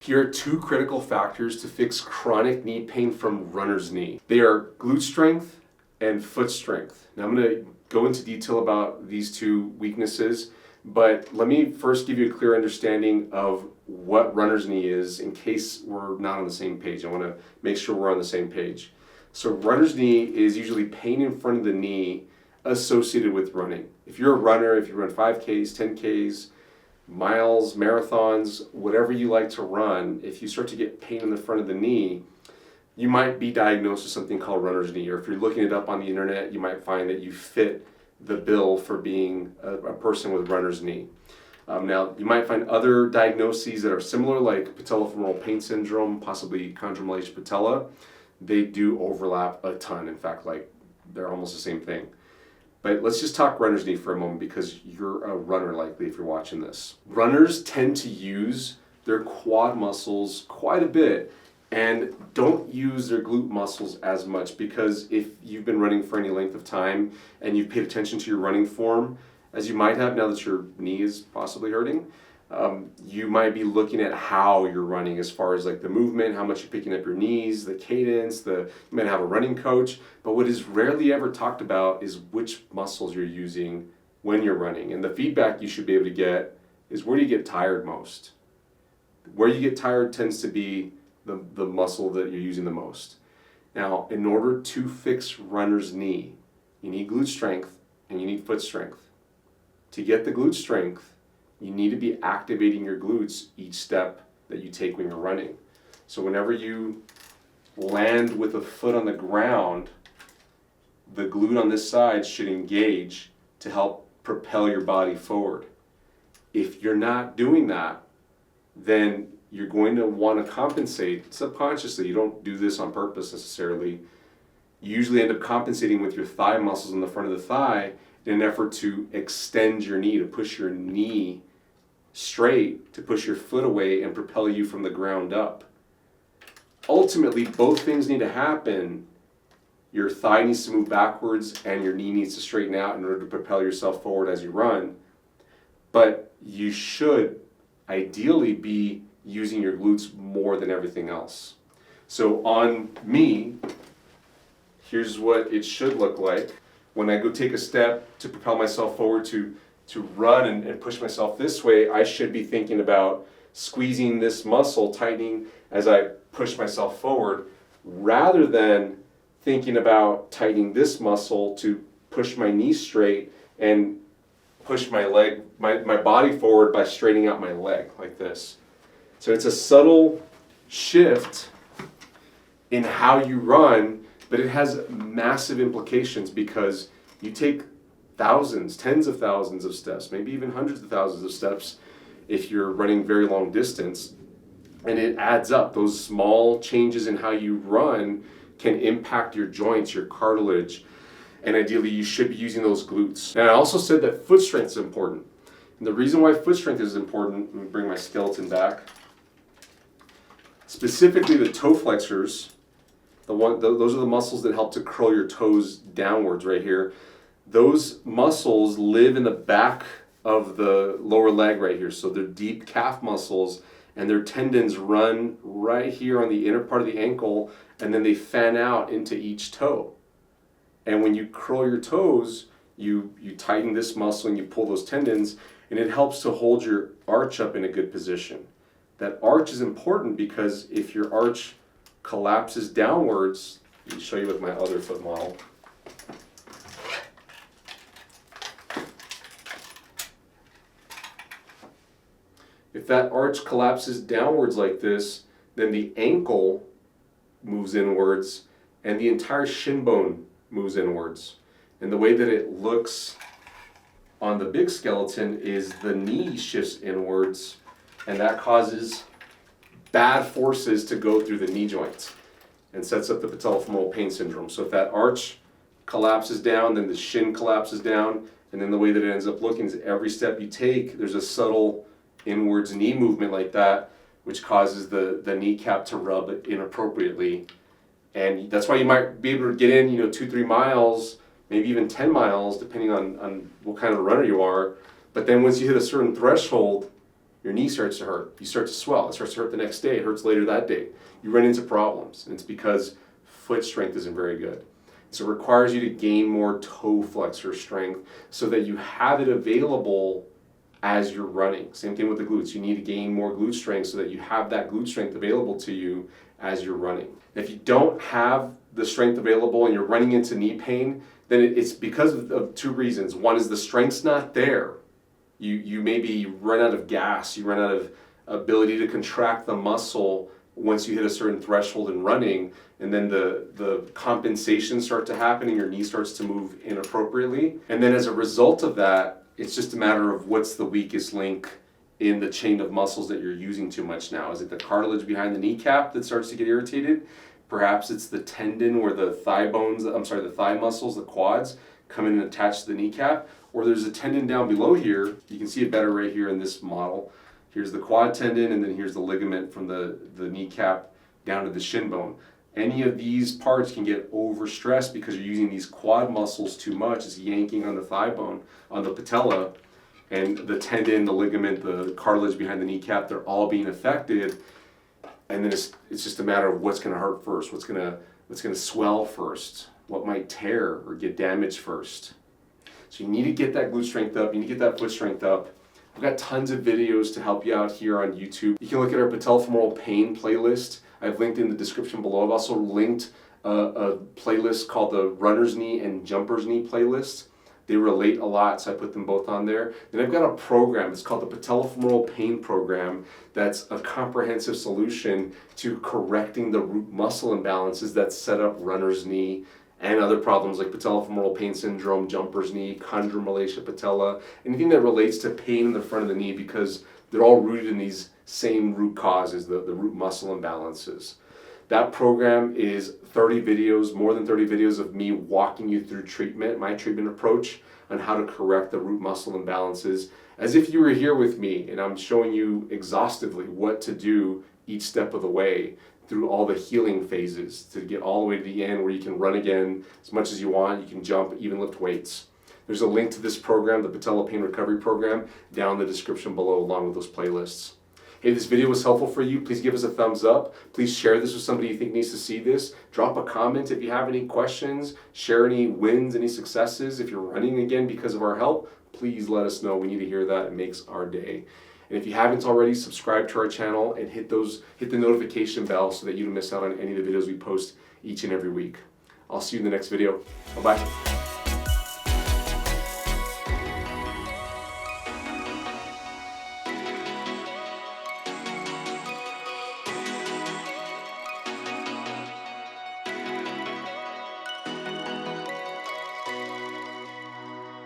Here are two critical factors to fix chronic knee pain from runner's knee. They are glute strength and foot strength. Now I'm going to go into detail about these two weaknesses, but let me first give you a clear understanding of what runner's knee is in case we're not on the same page. I want to make sure we're on the same page. So runner's knee is usually pain in front of the knee associated with running. If you're a runner, if you run 5Ks, 10Ks, miles, marathons, whatever you like to run, if you start to get pain in the front of the knee, you might be diagnosed with something called runner's knee. Or if you're looking it up on the internet, you might find that you fit the bill for being a person with runner's knee. Now, you might find other diagnoses that are similar, like patellofemoral pain syndrome, possibly chondromalacia patella. They do overlap a ton. In fact, they're almost the same thing. But let's just talk runner's knee for a moment because you're a runner likely if you're watching this. Runners tend to use their quad muscles quite a bit and don't use their glute muscles as much, because if you've been running for any length of time and you've paid attention to your running form, as you might have now that your knee is possibly hurting, you might be looking at how you're running as far as like the movement, how much you're picking up your knees, the cadence, you might have a running coach, but what is rarely ever talked about is which muscles you're using when you're running. And the feedback you should be able to get is, where do you get tired most? Where you get tired tends to be the muscle that you're using the most. Now, in order to fix runner's knee, you need glute strength and you need foot strength. To get the glute strength, you need to be activating your glutes each step that you take when you're running. So whenever you land with a foot on the ground, the glute on this side should engage to help propel your body forward. If you're not doing that, then you're going to want to compensate subconsciously. You don't do this on purpose necessarily. You usually end up compensating with your thigh muscles in the front of the thigh in an effort to extend your knee, to push your knee straight, to push your foot away and propel you from the ground up. Ultimately, both things need to happen. Your thigh needs to move backwards and your knee needs to straighten out in order to propel yourself forward as you run. But you should ideally be using your glutes more than everything else. So on me, here's what it should look like. When I go take a step to propel myself forward to run and push myself this way, I should be thinking about squeezing this muscle, tightening as I push myself forward, rather than thinking about tightening this muscle to push my knee straight and push my leg, my body forward by straightening out my leg like this. So it's a subtle shift in how you run, but it has massive implications because you take thousands, tens of thousands of steps, maybe even hundreds of thousands of steps if you're running very long distance, and it adds up. Those small changes in how you run can impact your joints, your cartilage, and ideally you should be using those glutes. And I also said that foot strength is important. And the reason why foot strength is important, let me bring my skeleton back, specifically the toe flexors, those are the muscles that help to curl your toes downwards right here. Those muscles live in the back of the lower leg right here. So they're deep calf muscles, and their tendons run right here on the inner part of the ankle, and then they fan out into each toe. And when you curl your toes, you tighten this muscle and you pull those tendons, and it helps to hold your arch up in a good position. That arch is important because if your arch collapses downwards, let me show you with my other foot model. If that arch collapses downwards like this, then the ankle moves inwards and the entire shin bone moves inwards. And the way that it looks on the big skeleton is the knee shifts inwards, and that causes bad forces to go through the knee joints and sets up the patellofemoral pain syndrome. So if that arch collapses down, then the shin collapses down, and then the way that it ends up looking is every step you take, there's a subtle inwards knee movement like that, which causes the kneecap to rub inappropriately. And that's why you might be able to get in, 2-3 miles, maybe even 10 miles, depending on what kind of runner you are. But then once you hit a certain threshold, your knee starts to hurt. You start to swell. It starts to hurt the next day. It hurts later that day. You run into problems, and it's because foot strength isn't very good. So it requires you to gain more toe flexor strength so that you have it available as you're running. Same thing with the glutes. You need to gain more glute strength so that you have that glute strength available to you as you're running. If you don't have the strength available and you're running into knee pain, then it's because of two reasons. One is the strength's not there. You maybe run out of gas, you run out of ability to contract the muscle once you hit a certain threshold in running, and then the compensations start to happen and your knee starts to move inappropriately. And then as a result of that, it's just a matter of what's the weakest link in the chain of muscles that you're using too much now. Is it the cartilage behind the kneecap that starts to get irritated? Perhaps it's the tendon where the thigh muscles, the quads, come in and attach to the kneecap. Or there's a tendon down below here. You can see it better right here in this model. Here's the quad tendon, and then here's the ligament from the kneecap down to the shin bone. Any of these parts can get overstressed because you're using these quad muscles too much. It's yanking on the thigh bone, on the patella, and the tendon, the ligament, the cartilage behind the kneecap, they're all being affected. And then it's just a matter of what's going to hurt first, what's going to swell first, what might tear or get damaged first. So you need to get that glute strength up, you need to get that foot strength up. I've got tons of videos to help you out here on YouTube. You can look at our patellofemoral pain playlist. I've linked in the description below. I've also linked a playlist called the runner's knee and jumper's knee playlist. They relate a lot, so I put them both on there. Then I've got a program, it's called the patellofemoral pain program. That's a comprehensive solution to correcting the root muscle imbalances that set up runner's knee and other problems like patellofemoral pain syndrome, jumper's knee, chondromalacia patella, anything that relates to pain in the front of the knee, because they're all rooted in these same root causes, the root muscle imbalances. That program is 30 videos, more than 30 videos of me walking you through treatment, my treatment approach on how to correct the root muscle imbalances, as if you were here with me and I'm showing you exhaustively what to do each step of the way through all the healing phases to get all the way to the end where you can run again as much as you want, you can jump, even lift weights. There's a link to this program, the Patella Pain Recovery Program, down in the description below along with those playlists. Hey, if this video was helpful for you, please give us a thumbs up. Please share this with somebody you think needs to see this. Drop a comment if you have any questions. Share any wins, any successes. If you're running again because of our help, please let us know. We need to hear that. It makes our day. And if you haven't already, subscribe to our channel and hit the notification bell so that you don't miss out on any of the videos we post each and every week. I'll see you in the next video. Bye-bye.